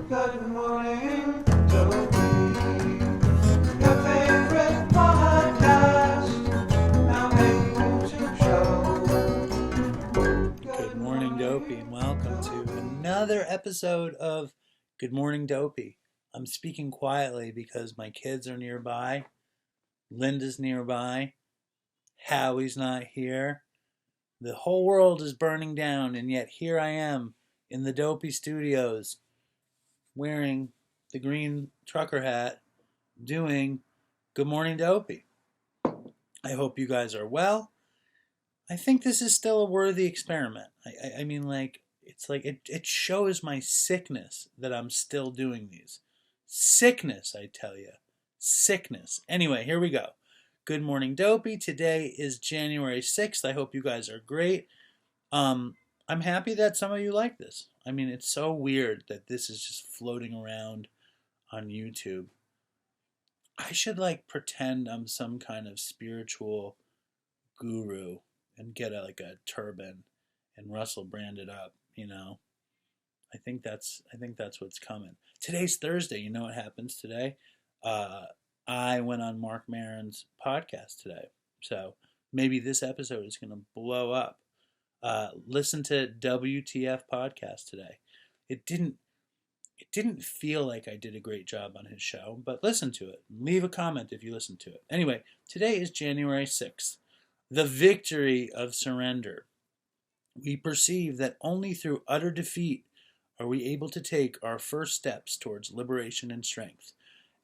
Good morning, Dopey. Your favorite podcast. Now a YouTube show. Good morning, Dopey, and welcome to another episode of Good Morning, Dopey. I'm speaking quietly because my kids are nearby, Linda's nearby, Howie's not here. The whole world is burning down, and yet here I am in the Dopey Studios wearing the green trucker hat doing Good Morning, Dopey. I hope you guys are well. I think this is still a worthy experiment. I mean, it shows my sickness that I'm still doing these. Sickness, I tell you. Sickness. Anyway, here we go. Good morning, Dopey. Today is January 6th. I hope you guys are great. I'm happy that some of you like this. I mean, it's so weird that this is just floating around on YouTube. I should pretend I'm some kind of spiritual guru and get a turban and Russell brand it up, I think that's what's coming. Today's Thursday. You know what happens today? I went on Mark Maron's podcast today, so maybe this episode is going to blow up. Listen to WTF podcast today. It didn't feel like I did a great job on his show, but listen to it. Leave a comment if you listen to it. Anyway, today is January 6th. The victory of surrender. We perceive that only through utter defeat are we able to take our first steps towards liberation and strength.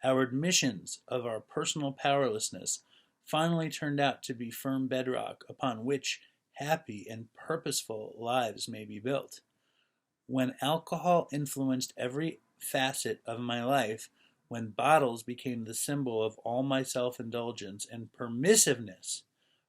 Our admissions of our personal powerlessness finally turned out to be firm bedrock upon which happy and purposeful lives may be built. When alcohol influenced every facet of my life, when bottles became the symbol of all my self-indulgence and permissiveness,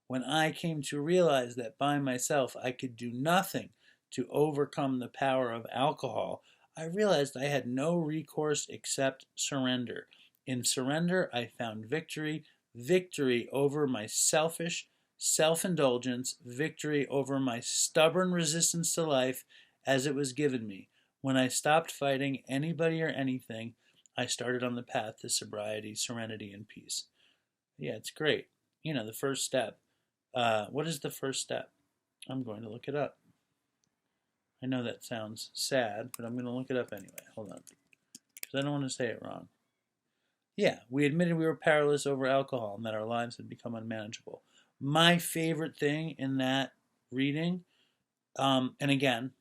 when I came to realize that by myself I could do nothing to overcome the power of alcohol, I realized I had no recourse except surrender. In surrender, I found victory over my selfish self-indulgence, victory over my stubborn resistance to life as it was given me. When I stopped fighting anybody or anything, I started on the path to sobriety, serenity, and peace. Yeah, it's great. The first step. What is the first step? I'm going to look it up. I know that sounds sad, but I'm going to look it up anyway. Hold on. Because I don't want to say it wrong. Yeah, we admitted we were powerless over alcohol and that our lives had become unmanageable. My favorite thing in that reading, and again,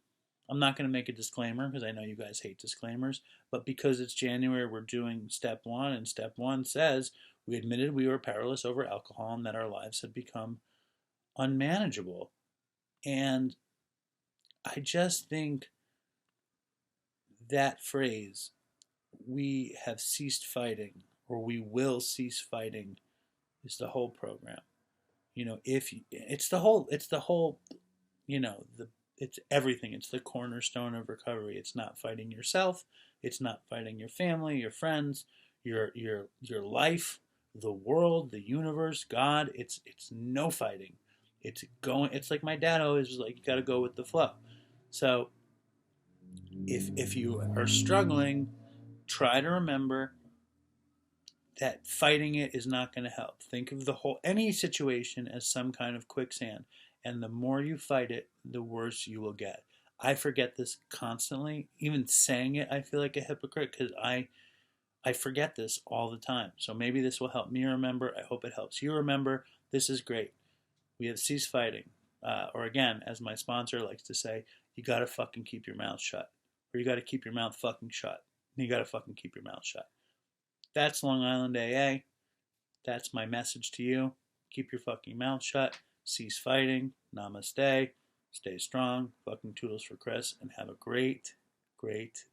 I'm not going to make a disclaimer because I know you guys hate disclaimers, but because it's January, we're doing step one, and step one says we admitted we were powerless over alcohol and that our lives had become unmanageable. And I just think that phrase, we have ceased fighting or we will cease fighting, is the whole program. It's everything. It's the cornerstone of recovery. It's not fighting yourself. It's not fighting your family, your friends, your life, the world, the universe, God. It's no fighting. It's like my dad always was like, you got to go with the flow. So if you are struggling, try to remember that fighting it is not going to help. Think of any situation as some kind of quicksand, and the more you fight it, the worse you will get. I forget this constantly. Even saying it, I feel like a hypocrite because I forget this all the time. So maybe this will help me remember. I hope it helps you remember. This is great. We have ceased fighting. Or again, as my sponsor likes to say, you got to fucking keep your mouth shut. Or you got to keep your mouth fucking shut. You got to fucking keep your mouth shut. That's Long Island AA. That's my message to you. Keep your fucking mouth shut. Cease fighting. Namaste. Stay strong. Fucking toodles for Chris. And have a great, great